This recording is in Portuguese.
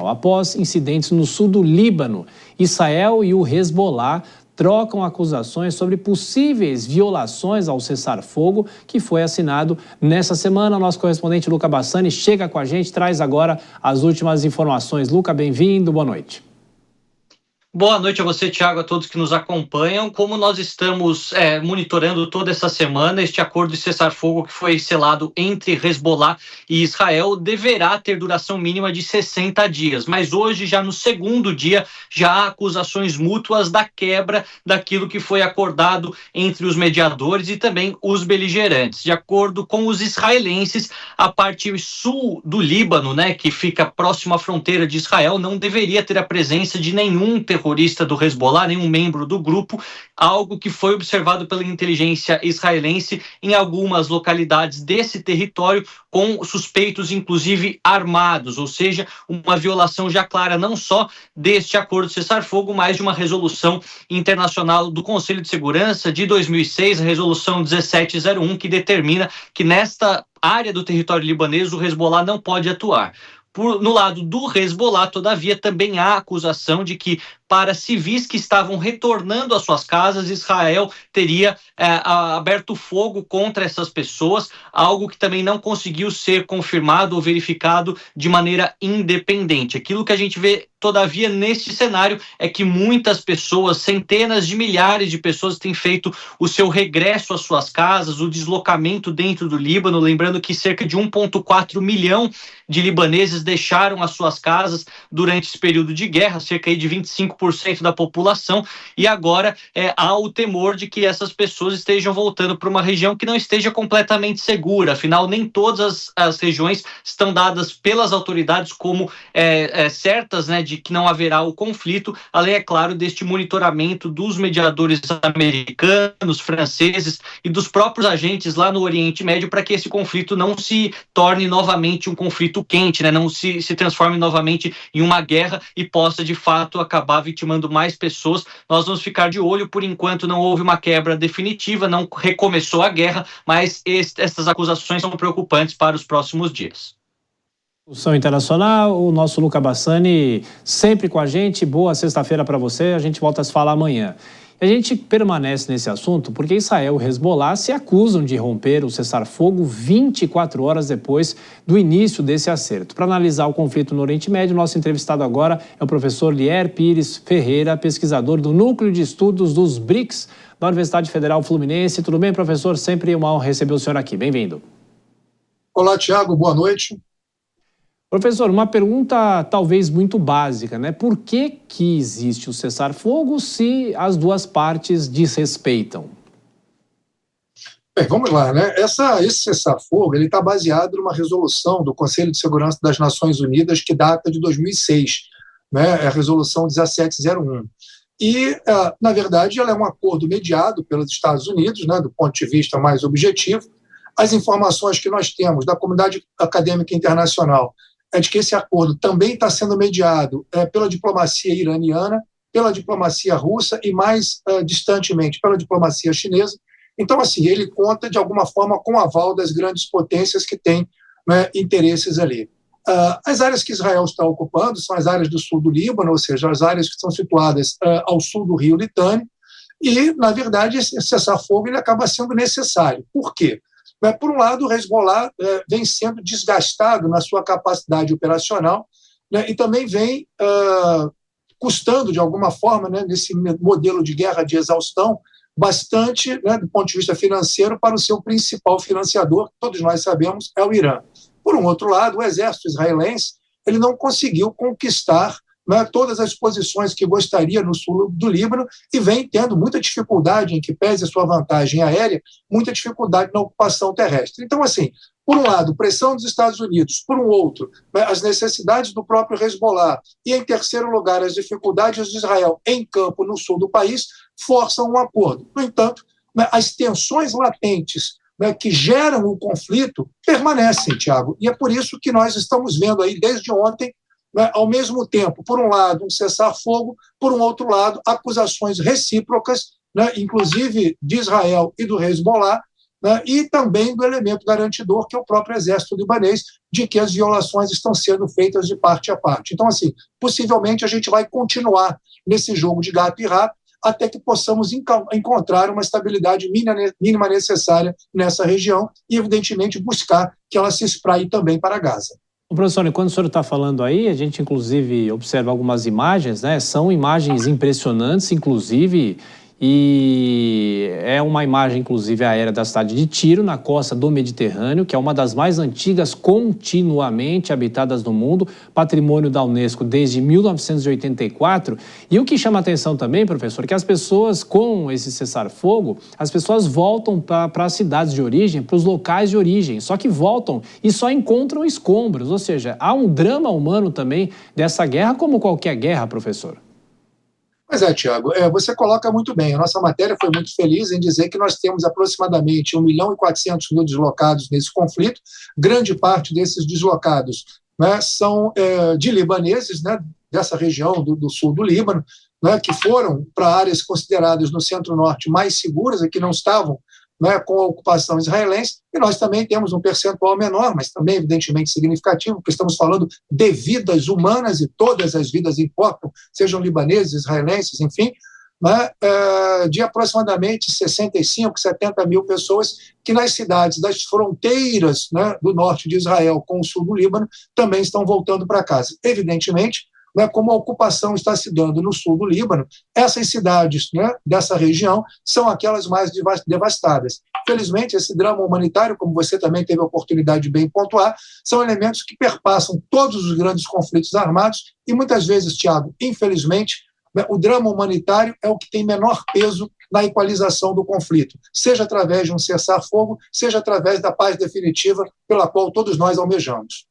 internacional após incidentes no sul do Líbano. Israel e o Hezbollah trocam acusações sobre possíveis violações ao cessar-fogo que foi assinado nessa semana. Nosso correspondente Luca Bassani chega com a gente, traz agora as últimas informações. Luca, bem-vindo, boa noite. Boa noite a você, Thiago, a todos que nos acompanham. Como nós estamos monitorando toda essa semana, este acordo de cessar-fogo que foi selado entre Hezbollah e Israel deverá ter duração mínima de 60 dias. Mas hoje, já no segundo dia, já há acusações mútuas da quebra daquilo que foi acordado entre os mediadores e também os beligerantes. De acordo com os israelenses, a parte sul do Líbano, que fica próximo à fronteira de Israel, não deveria ter a presença de nenhum terrorista do Hezbollah, nenhum membro do grupo, algo que foi observado pela inteligência israelense em algumas localidades desse território, com suspeitos, inclusive, armados, ou seja, uma violação já clara não só deste acordo de cessar-fogo, mas de uma resolução internacional do Conselho de Segurança de 2006, a resolução 1701, que determina que nesta área do território libanês o Hezbollah não pode atuar. No lado do Hezbollah, todavia, também há acusação de que, para civis que estavam retornando às suas casas, Israel teria aberto fogo contra essas pessoas, algo que também não conseguiu ser confirmado ou verificado de maneira independente. Aquilo que a gente vê, todavia, neste cenário é que muitas pessoas, centenas de milhares de pessoas, têm feito o seu regresso às suas casas, o deslocamento dentro do Líbano, lembrando que cerca de 1,4 milhão de libaneses deixaram as suas casas durante esse período de guerra, cerca de 25% da população, e agora há o temor de que essas pessoas estejam voltando para uma região que não esteja completamente segura. Afinal, nem todas as regiões estão dadas pelas autoridades como certas, de que não haverá o conflito, além, é claro, deste monitoramento dos mediadores americanos, franceses e dos próprios agentes lá no Oriente Médio, para que esse conflito não se torne novamente um conflito quente, não se transforme novamente em uma guerra e possa, de fato, acabar vitimando mais pessoas. Nós vamos ficar de olho. Por enquanto não houve uma quebra definitiva, não recomeçou a guerra, mas essas acusações são preocupantes para os próximos dias. Discussão Internacional, o nosso Luca Bassani sempre com a gente. Boa sexta-feira para você, a gente volta a se falar amanhã. A gente permanece nesse assunto porque Israel e Hezbollah se acusam de romper o cessar-fogo 24 horas depois do início desse acerto. Para analisar o conflito no Oriente Médio, nosso entrevistado agora é o professor Lier Pires Ferreira, pesquisador do Núcleo de Estudos dos BRICS da Universidade Federal Fluminense. Tudo bem, professor? Sempre uma honra receber o senhor aqui. Bem-vindo. Olá, Thiago. Boa noite. Professor, uma pergunta talvez muito básica, Por que existe o cessar-fogo se as duas partes desrespeitam? Bem, vamos lá, Esse cessar-fogo está baseado numa resolução do Conselho de Segurança das Nações Unidas que data de 2006, É a resolução 1701. E, na verdade, ela é um acordo mediado pelos Estados Unidos, do ponto de vista mais objetivo. As informações que nós temos da comunidade acadêmica internacional é de que esse acordo também está sendo mediado pela diplomacia iraniana, pela diplomacia russa e, mais distantemente, pela diplomacia chinesa. Então, assim, ele conta, de alguma forma, com o aval das grandes potências que têm interesses ali. As áreas que Israel está ocupando são as áreas do sul do Líbano, ou seja, as áreas que são situadas ao sul do rio Litani, e, na verdade, esse cessar-fogo ele acaba sendo necessário. Por quê? Por um lado, o Hezbollah vem sendo desgastado na sua capacidade operacional, e também vem custando, de alguma forma, nesse modelo de guerra de exaustão, bastante, do ponto de vista financeiro, para o seu principal financiador, que todos nós sabemos, é o Irã. Por um outro lado, o exército israelense ele não conseguiu conquistar todas as posições que gostaria no sul do Líbano e vem tendo muita dificuldade, em que pese a sua vantagem aérea, muita dificuldade na ocupação terrestre. Então, assim, por um lado, pressão dos Estados Unidos, por um outro, as necessidades do próprio Hezbollah e, em terceiro lugar, as dificuldades de Israel em campo no sul do país forçam um acordo. No entanto, as tensões latentes que geram o conflito permanecem, Thiago, e é por isso que nós estamos vendo aí, desde ontem, ao mesmo tempo, por um lado, um cessar-fogo, por um outro lado, acusações recíprocas, inclusive de Israel e do Hezbollah, né, e também do elemento garantidor, que é o próprio exército libanês, de que as violações estão sendo feitas de parte a parte. Então, assim, possivelmente a gente vai continuar nesse jogo de gato e rato até que possamos encontrar uma estabilidade mínima necessária nessa região e, evidentemente, buscar que ela se espraie também para Gaza. Professor, e quando o senhor está falando aí, a gente inclusive observa algumas imagens, né? São imagens impressionantes, inclusive, e é uma imagem, inclusive, aérea da cidade de Tiro, na costa do Mediterrâneo, que é uma das mais antigas continuamente habitadas no mundo, patrimônio da Unesco desde 1984. E o que chama a atenção também, professor, é que as pessoas, com esse cessar-fogo, as pessoas voltam para as cidades de origem, para os locais de origem, só que voltam e só encontram escombros, ou seja, há um drama humano também dessa guerra, como qualquer guerra, professor. Pois é, Tiago, você coloca muito bem. A nossa matéria foi muito feliz em dizer que nós temos aproximadamente 1.400.000 deslocados nesse conflito. Grande parte desses deslocados, né, são de libaneses, né, dessa região do sul do Líbano, né, que foram para áreas consideradas no centro-norte mais seguras e que não estavam, né, com a ocupação israelense, e nós também temos um percentual menor, mas também evidentemente significativo, porque estamos falando de vidas humanas e todas as vidas importam, sejam libaneses, israelenses, enfim, né, de aproximadamente 65, 70 mil pessoas que nas cidades das fronteiras, né, do norte de Israel com o sul do Líbano também estão voltando para casa. Evidentemente, né, como a ocupação está se dando no sul do Líbano, essas cidades, né, dessa região são aquelas mais devastadas. Felizmente, esse drama humanitário, como você também teve a oportunidade de bem pontuar, são elementos que perpassam todos os grandes conflitos armados e muitas vezes, Tiago, infelizmente, né, o drama humanitário é o que tem menor peso na equalização do conflito, seja através de um cessar-fogo, seja através da paz definitiva pela qual todos nós almejamos.